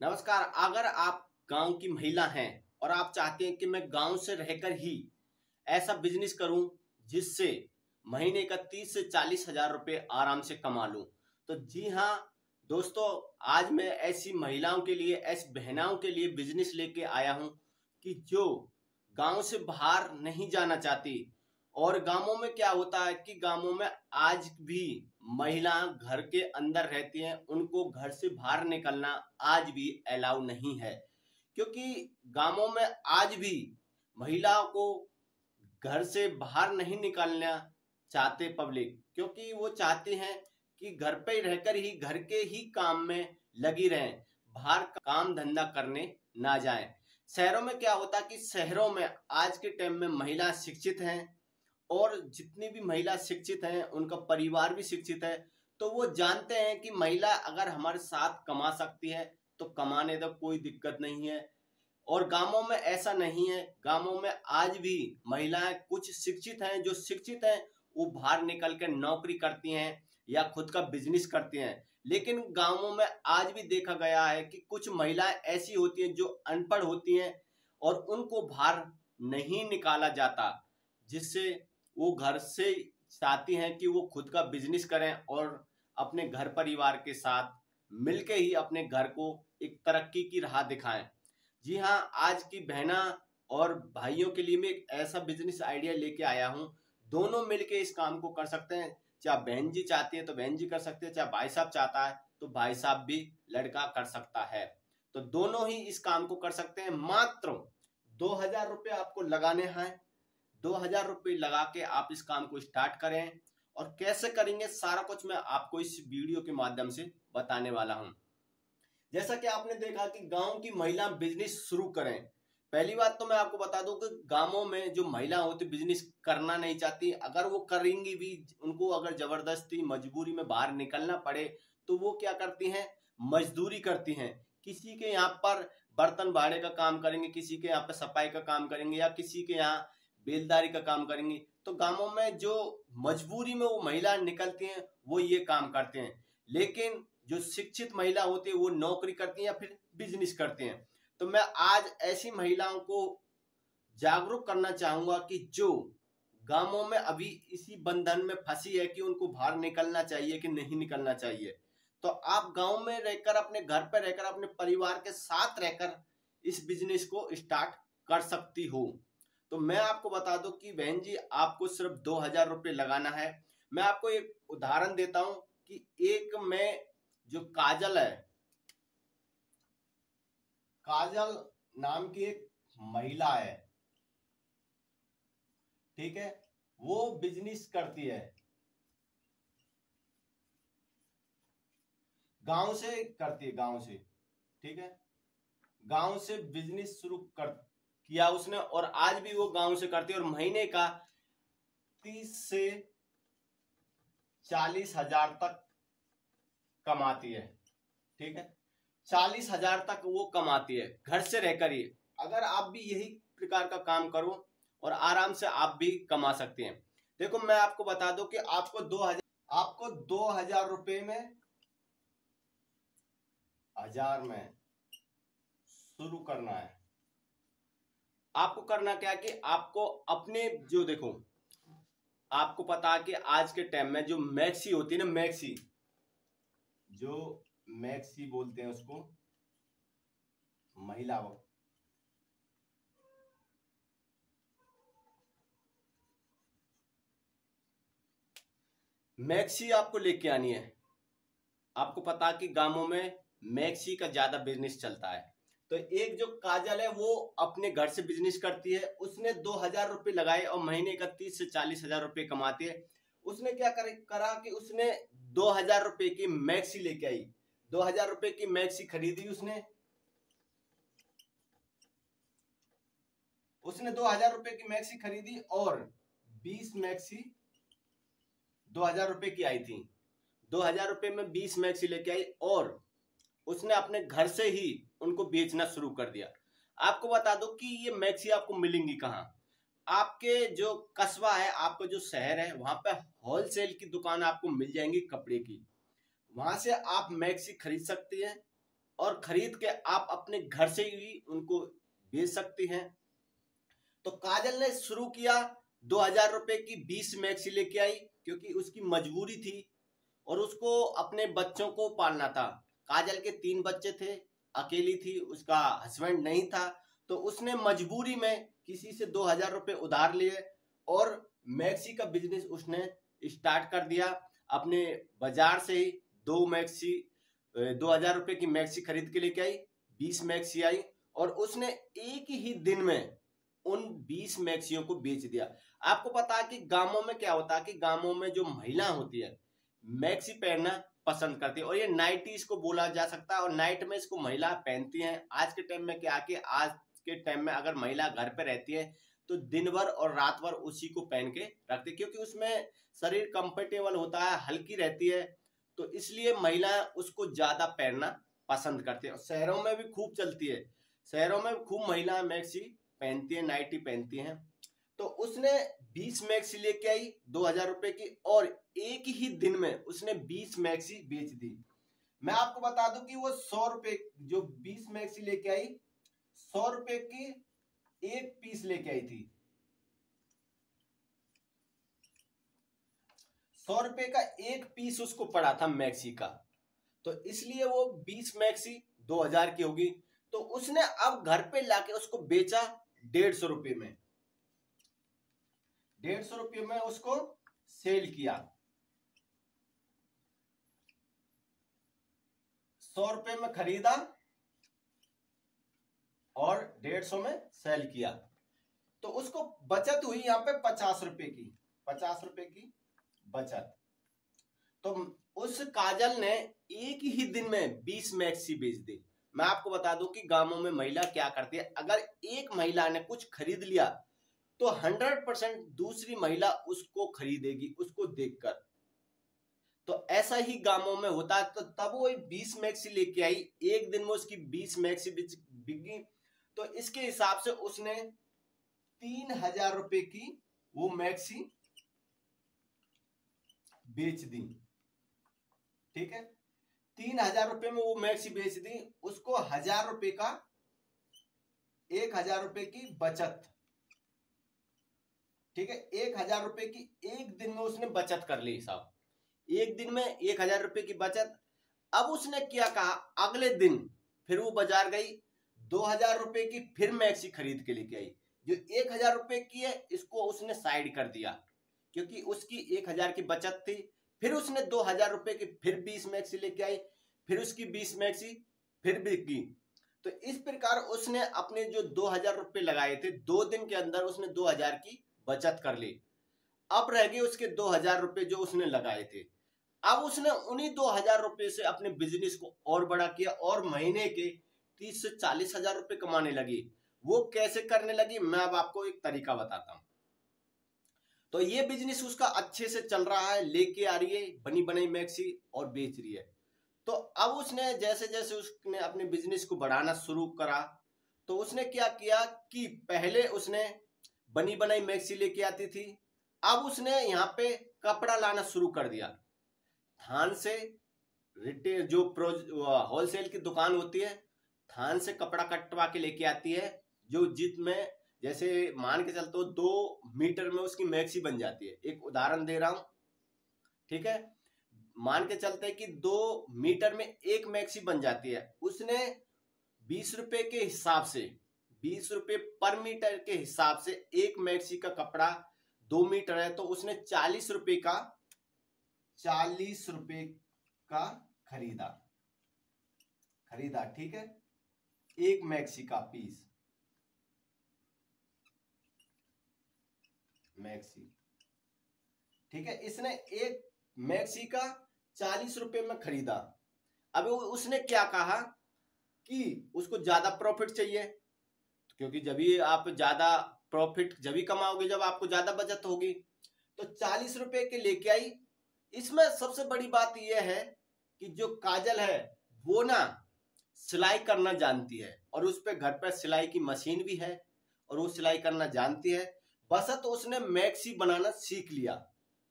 नमस्कार। अगर आप गांव की महिला हैं और आप चाहते हैं कि मैं गांव से रहकर ही ऐसा बिजनेस करूं जिससे महीने का 30 से 40 हजार रुपये आराम से कमा लूं, तो जी हाँ दोस्तों, आज मैं ऐसी महिलाओं के लिए, ऐसी बहनाओं के लिए बिजनेस लेके आया हूं कि जो गांव से बाहर नहीं जाना चाहती। और गांवों में क्या होता है कि गांवों में आज भी महिला घर के अंदर रहती हैं, उनको घर से बाहर निकलना आज भी अलाउ नहीं है। क्योंकि गांवों में आज भी महिलाओं को घर से बाहर नहीं निकलना चाहते पब्लिक, क्योंकि वो चाहते हैं कि घर पे रहकर ही घर के ही काम में लगी रहें, बाहर काम धंधा करने ना जाएं। शहरों में क्या होता है कि शहरों में आज के टाइम में महिला शिक्षित हैं, और जितनी भी महिला शिक्षित हैं उनका परिवार भी शिक्षित है। तो वो जानते हैं कि महिला अगर हमारे साथ कमा सकती है तो कमाने तो कोई दिक्कत नहीं है। और गांवों में ऐसा नहीं है। गांवों में आज भी महिलाएं कुछ शिक्षित हैं, जो शिक्षित हैं वो बाहर निकल के नौकरी करती हैं या खुद का बिजनेस करती हैं। लेकिन गांवों में आज भी देखा गया है कि कुछ महिलाएं ऐसी होती हैं जो अनपढ़ होती हैं और उनको बाहर नहीं निकाला जाता, जिससे वो घर से चाहती हैं कि वो खुद का बिजनेस करें और अपने घर परिवार के साथ मिलके ही अपने घर को एक तरक्की की राह दिखाएं। जी हाँ, आज की बहना और भाइयों के लिए मैं एक ऐसा बिजनेस आइडिया लेके आया हूँ। दोनों मिलके इस काम को कर सकते हैं। चाहे बहन जी चाहती है तो बहन जी कर सकते हैं, चाहे भाई साहब चाहता है तो भाई साहब भी लड़का कर सकता है। तो दोनों ही इस काम को कर सकते हैं। मात्र 2,000 रुपये आपको लगाने हैं। 2,000 रुपये लगा के आप इस काम को स्टार्ट करें। और कैसे करेंगे सारा कुछ मैं आपको इस वीडियो के माध्यम से बताने वाला हूँ। जैसा कि आपने देखा कि गांव की महिला बिजनेस शुरू करें। पहली बात तो मैं आपको बता दूं कि गांवों में जो महिला होती बिजनेस करना नहीं चाहती, अगर वो करेंगी भी, उनको अगर जबरदस्ती मजबूरी में बाहर निकलना पड़े तो वो क्या करती हैं, मजदूरी करती हैं। किसी के यहाँ पर बर्तन भाड़े का काम करेंगे, किसी के यहाँ पर सफाई का काम करेंगे, या किसी के यहाँ बेलदारी का काम करेंगी। तो गांवों में जो मजबूरी में वो महिला निकलती हैं वो ये काम करते हैं। लेकिन जो शिक्षित महिला होती है वो नौकरी करती हैं या फिर बिजनेस करती हैं। तो मैं आज ऐसी महिलाओं को जागरूक करना चाहूंगा कि जो गांवों में अभी इसी बंधन में फंसी है कि उनको बाहर निकलना चाहिए कि नहीं निकलना चाहिए। तो आप गांव में रहकर, अपने घर पर रहकर, अपने परिवार के साथ रहकर इस बिजनेस को स्टार्ट कर सकती हो। तो मैं आपको बता दूं कि बहन जी, आपको सिर्फ 2,000 रुपये लगाना है। मैं आपको एक उदाहरण देता हूं कि एक मैं जो काजल है, काजल नाम की एक महिला है, ठीक है, वो बिजनेस करती है, गांव से करती है, गांव से, ठीक है, गांव से बिजनेस शुरू कर किया उसने और आज भी वो गांव से करती है। और महीने का 30 से 40 हजार तक कमाती है, ठीक है। 40 हजार तक वो कमाती है घर से रहकर ही। अगर आप भी यही प्रकार का काम करो और आराम से आप भी कमा सकते हैं। देखो, मैं आपको बता दूं कि आपको 2,000 रुपये में, 1000 में शुरू करना है। आपको करना क्या है कि आपको अपने जो, देखो आपको पता है कि आज के टाइम में जो मैक्सी होती है ना, मैक्सी, जो मैक्सी बोलते हैं उसको, महिला वो, मैक्सी आपको लेके आनी है। आपको पता है कि गांवों में मैक्सी का ज्यादा बिजनेस चलता है। तो एक जो काजल है वो अपने घर से बिजनेस करती है, उसने 2,000 रुपये लगाए और महीने का 30 से 40 हजार रुपये कमाती है। उसने क्या करा कि उसने 2,000 रुपये की मैक्सी लेके आई। 2,000 रुपये की मैक्सी खरीदी उसने। 2,000 रुपये की मैक्सी खरीदी और 20 मैक्सी 2,000 रुपये की आई थी। 2,000 रुपये में 20 मैक्सी लेके आई और उसने अपने घर से ही उनको बेचना शुरू कर दिया। आपको बता दो कि ये मैक्सी आपको मिलेंगी कहाँ। आपके जो कस्बा है, आपका जो शहर है, वहां पे होलसेल की दुकान आपको मिल जाएंगी कपड़े की। वहां से आप मैक्सी खरीद सकती हैं और खरीद के आप अपने घर से ही उनको बेच सकती हैं। तो काजल ने शुरू किया, 2000 रुपए की 20 मैक्सी लेके आई क्योंकि उसकी मजबूरी थी और उसको अपने बच्चों को पालना था। काजल के 3 बच्चे थे, अकेली थी, उसका हस्बैंड नहीं था। तो उसने मजबूरी में किसी से 2000 रुपए उधार लिए और मैक्सी का बिजनेस उसने स्टार्ट कर दिया। अपने बाजार से ही 2000 रुपए की मैक्सी खरीद के लेके आई, 20 मैक्सी आई और उसने एक ही दिन में उन 20 मैक्सियों को बेच दिया। आपको पता है कि गांवों में क्या होता है कि गांवों में जो महिला होती है मैक्सी पहनना पसंद करती है और ये नाइटी इसको बोला जा सकता है और नाइट में इसको महिला पहनती हैं। आज के टाइम में क्या कि आज के टाइम में अगर महिला घर पे रहती है तो दिन भर और रात भर उसी को पहन के रखती है क्योंकि उसमें शरीर कंफर्टेबल होता है, हल्की रहती है। तो इसलिए महिला उसको ज्यादा पहनना पसंद करती है और शहरों में भी खूब चलती है। शहरों में खूब महिला मैक्सी पहनती है, नाइटी पहनती हैं। तो उसने 20 मैक्सी लेके आई 2000 रुपए की और एक ही दिन में उसने 20 मैक्सी बेच दी। मैं आपको बता दूं कि वो 100 रुपए जो 20 मैक्सी लेके आई, 100 रुपए की एक पीस लेके आई थी। 100 रुपए का एक पीस उसको पड़ा था मैक्सी का। तो इसलिए वो 20 मैक्सी 2000 की होगी। तो उसने अब घर पे लाके उसको बेचा 150 रुपए में। 150 रुपये में उसको सेल किया। 100 रुपए में खरीदा और 150 में सेल किया। तो उसको बचत हुई यहां पे 50 रुपए की, 50 रुपए की बचत। तो उस काजल ने एक ही दिन में 20 मैक्सी बेच दी। मैं आपको बता दूं कि गांवों में महिला क्या करती है, अगर एक महिला ने कुछ खरीद लिया तो 100% दूसरी महिला उसको खरीदेगी उसको देखकर। तो ऐसा ही गांवों में होता है। तो तब वो 20 मैक्सी लेके आई, एक दिन में उसकी 20 मैक्सी बिकी। तो इसके हिसाब से उसने 3000 रुपए की वो मैक्सी बेच दी। ठीक है, 3000 रुपए में वो मैक्सी बेच दी। उसको 1000 रुपए का 1000 रुपए की बचत। ठीक है, 1000 रुपए की एक दिन में उसने बचत कर ली साहब। एक दिन में 1000 रुपए की बचत। अब उसने क्या कहा, अगले दिन फिर वो बाजार गई, 2000 रुपए की फिर मैक्सी खरीद के लेके आई। जो 1000 रुपए की है इसको उसने साइड कर दिया क्योंकि उसकी 1000 की बचत थी। फिर उसने 2000 रुपए की फिर 20 मैक्सी लेके आई, फिर उसकी 20 मैक्सी फिर बिकी। तो इस प्रकार उसने अपने जो 2000 रुपए लगाए थे 2 दिन के अंदर उसने 2000 की बचत कर ली। अब रह गए उसके 2000 रुपए जो उसने लगाए थे। अब उसने उन्हीं 2000 रुपए से अपने बिजनेस को और बड़ा किया और महीने के 30 से 40 हजार रुपए कमाने लगी। वो कैसे करने लगी, मैं अब आपको एक तरीका बताता हूं। तो ये बिजनेस उसका अच्छे से चल रहा है, लेके आ रही है बनी बनाई मैक्सी और बेच रही है। तो अब उसने जैसे जैसे उसने अपने बिजनेस को बढ़ाना शुरू करा तो उसने क्या किया कि पहले उसने बनी बनाई मैक्सी लेके आती थी। अब उसने यहाँ पे कपड़ा लाना शुरू कर दिया। थान से रिटेल जो होलसेल की दुकान होती है, थान से कपड़ा कटवा के लेके आती है। जो जितमें जैसे मान के चलते हो 2 मीटर में उसकी मैक्सी बन जाती है। एक उदाहरण दे रहा हूं, ठीक है। मान के चलते कि 2 मीटर में एक मैक्सी बन जाती है। उसने 20 रुपए के हिसाब से, 20 रुपए पर मीटर के हिसाब से एक मैक्सी का कपड़ा 2 मीटर है तो उसने 40 रुपए का खरीदा। ठीक है, एक मैक्सी का पीस मैक्सी। ठीक है, इसने एक मैक्सी का 40 रुपए में खरीदा। अब उसने क्या कहा कि उसको ज्यादा प्रॉफिट चाहिए क्योंकि जब भी आप ज्यादा प्रॉफिट जब भी कमाओगे जब आपको ज्यादा बचत होगी। तो 40 रुपए के लेके आई। इसमें सबसे बड़ी बात यह है कि जो काजल है वो ना सिलाई करना जानती है और उस पे घर पर सिलाई की मशीन भी है और वो सिलाई करना जानती है। बस तो उसने मैक्सी बनाना सीख लिया।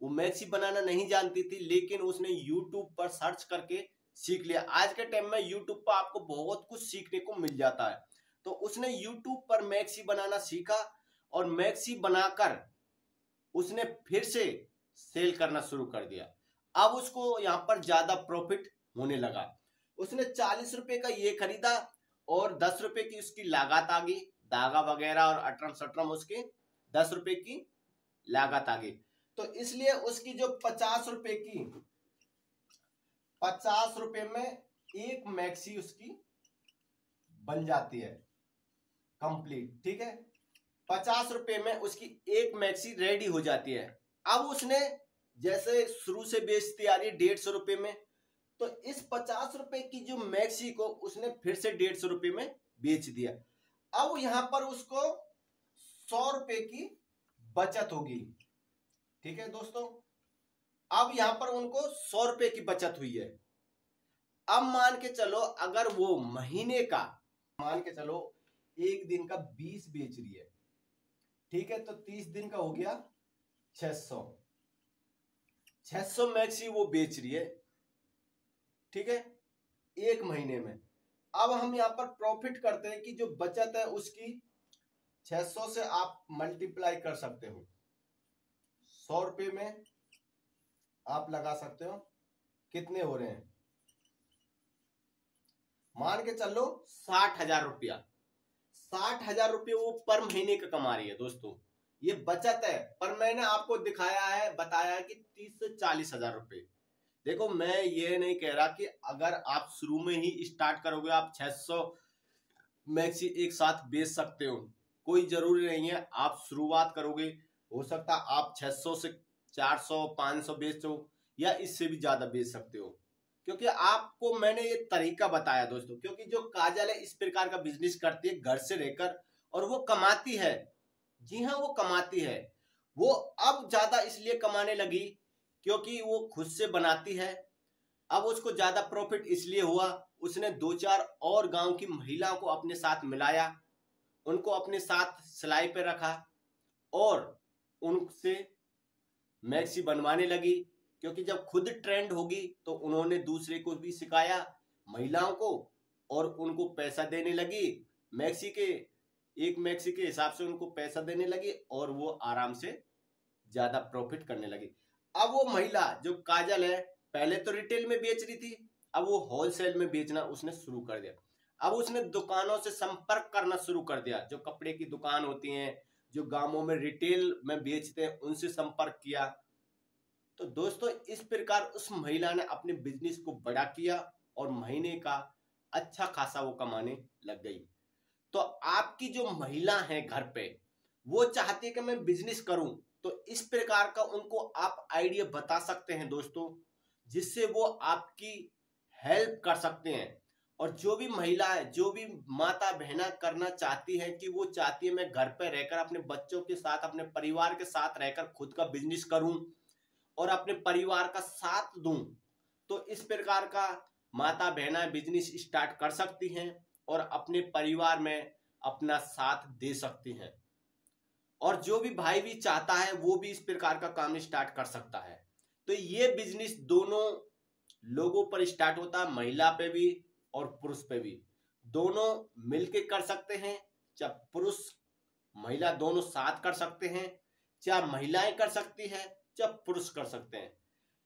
वो मैक्सी बनाना नहीं जानती थी लेकिन उसने यूट्यूब पर सर्च करके सीख लिया। आज के टाइम में यूट्यूब पर आपको बहुत कुछ सीखने को मिल जाता है। तो उसने यूट्यूब पर मैक्सी बनाना सीखा और मैक्सी बनाकर उसने फिर से सेल करना शुरू कर दिया। अब उसको यहाँ पर ज्यादा प्रॉफिट होने लगा। उसने 40 रुपए का ये खरीदा और 10 रुपए की उसकी लागत आ गई, धागा वगैरह और अटरम सटरम उसके 10 रुपए की लागत आ गई। तो इसलिए उसकी जो 50 रुपए की 50 रुपए में एक मैक्सी उसकी बन जाती है कंप्लीट। ठीक है, 50 रुपए में उसकी एक मैक्सी रेडी हो जाती है। अब उसने जैसे शुरू से बेचती आ रही है 150 रुपए में, तो इस 50 रुपए की जो मैक्सी को उसने फिर से 150 रुपए में बेच दिया। अब यहां पर उसको 100 रुपए की बचत होगी। ठीक है दोस्तों, अब यहां पर उनको 100 रुपए की बचत हुई है। अब मान के चलो अगर वो महीने का, मान के चलो एक दिन का 20 बेच रही है, ठीक है, तो 30 दिन का हो गया 600। 600 मैक्सी वो बेच रही है, ठीक है, एक महीने में। अब हम यहां पर प्रॉफिट करते हैं कि जो बचत है उसकी 600 से आप मल्टीप्लाई कर सकते हो, 100 रुपए में आप लगा सकते हो कितने हो रहे हैं, मान के चलो 60,000 रुपया। 60,000 रुपये वो पर महीने का कमा रही है दोस्तों। ये बचत है, पर मैंने आपको दिखाया है, बताया है कि 30 से 40,000 रुपये। देखो मैं ये नहीं कह रहा कि अगर आप शुरू में ही स्टार्ट करोगे आप 600 मैक्सी एक साथ बेच सकते हो, कोई जरूरी नहीं है। आप शुरुआत करोगे, हो सकता आप 600 से 400 500 बेचो या इससे भी ज्यादा बेच सकते हो, क्योंकि आपको मैंने ये तरीका बताया दोस्तों। क्योंकि जो काजल है इस प्रकार का बिजनेस करती है घर से रहकर, और वो कमाती है। जी हाँ, वो कमाती है। वो अब ज्यादा इसलिए कमाने लगी क्योंकि वो खुद से बनाती है। अब उसको ज्यादा प्रॉफिट इसलिए हुआ, उसने 2-4 और गांव की महिलाओं को अपने साथ मिलाया, उनको अपने साथ सिलाई पे रखा और उनसे मैक्सी बनवाने लगी। क्योंकि जब खुद ट्रेंड होगी तो उन्होंने दूसरे को भी सिखाया, महिलाओं को, और उनको पैसा देने लगी। मैक्सी के एक मैक्सी के हिसाब से उनको पैसा देने लगी और वो आराम से ज्यादा प्रॉफिट करने लगी। अब वो महिला जो काजल है पहले तो रिटेल में बेच रही थी, अब वो होलसेल में बेचना उसने शुरू कर दिया। अब उसने दुकानों से संपर्क करना शुरू कर दिया, जो कपड़े की दुकान होती हैं, जो गांवों में रिटेल में बेचते हैं, उनसे संपर्क किया। तो दोस्तों इस प्रकार उस महिला ने अपने बिजनेस को बड़ा किया और महीने का अच्छा खासा वो कमाने लग गई। तो आपकी जो महिला है घर पे, वो चाहती है कि मैं बिजनेस करूं, तो इस प्रकार का उनको आप आइडिया बता सकते हैं दोस्तों, जिससे वो आपकी हेल्प कर सकते हैं। और जो भी महिला है, जो भी माता बहना करना चाहती है कि वो चाहती है मैं घर पे रहकर अपने बच्चों के साथ, अपने परिवार के साथ रहकर खुद का बिजनेस करूं और अपने परिवार का साथ दूं, तो इस प्रकार का माता बहना बिजनेस स्टार्ट कर सकती हैं और अपने परिवार में अपना साथ दे सकती हैं। और जो भी भाई भी चाहता है वो भी इस प्रकार का काम स्टार्ट कर सकता है। तो ये बिजनेस दोनों लोगों पर स्टार्ट होता है, महिला पे भी और पुरुष पे भी, दोनों मिलके कर सकते हैं। चाहे पुरुष महिला दोनों साथ कर सकते हैं, चाहे महिलाएं कर सकती हैं, चाहे पुरुष कर सकते हैं।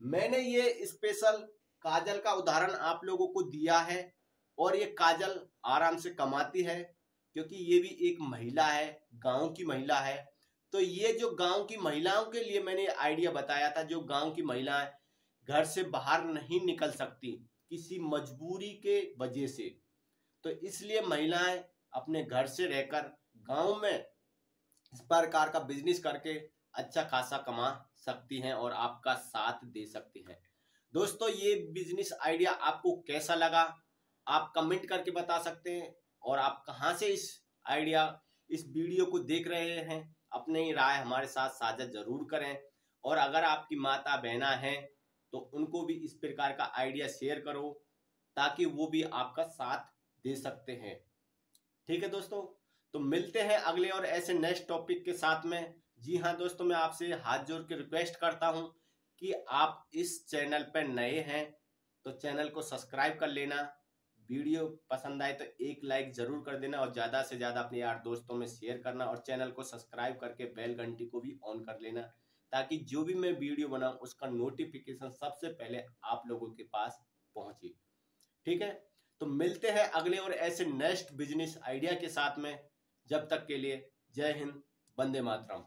मैंने ये स्पेशल काजल का उदाहरण आप लोगों को दिया है, और ये काजल आराम से कमाती है क्योंकि ये भी एक महिला है, गांव की महिला है। तो ये जो गांव की महिलाओं के लिए मैंने आइडिया बताया था, जो गांव की महिलाएं घर से बाहर नहीं निकल सकती किसी मजबूरी के वजह से, तो इसलिए महिलाएं अपने घर से रहकर गांव में इस प्रकार का बिजनेस करके अच्छा खासा कमा सकती हैं और आपका साथ दे सकती हैं। दोस्तों ये बिजनेस आइडिया आपको कैसा लगा आप कमेंट करके बता सकते हैं, और आप कहां से इस आइडिया, इस वीडियो को देख रहे हैं, अपनी राय हमारे साथ साझा जरूर करें। और अगर आपकी माता बहना है तो उनको भी इस प्रकार का आइडिया शेयर करो, ताकि वो भी आपका साथ दे सकते हैं। ठीक है दोस्तों, तो मिलते हैं अगले और ऐसे नेक्स्ट टॉपिक के साथ में। जी हाँ दोस्तों, मैं आपसे हाथ जोड़ के रिक्वेस्ट करता हूं कि आप इस चैनल पर नए हैं तो चैनल को सब्सक्राइब कर लेना। वीडियो पसंद आए तो एक लाइक जरूर कर देना और ज़्यादा से ज़्यादा अपने यार दोस्तों में शेयर करना और चैनल को सब्सक्राइब करके बेल घंटी को भी ऑन कर लेना, ताकि जो भी मैं वीडियो बनाऊं उसका नोटिफिकेशन सबसे पहले आप लोगों के पास पहुंचे। ठीक है, तो मिलते हैं अगले और ऐसे नेक्स्ट बिजनेस आइडिया के साथ में। जब तक के लिए जय हिंद, वंदे मातरम।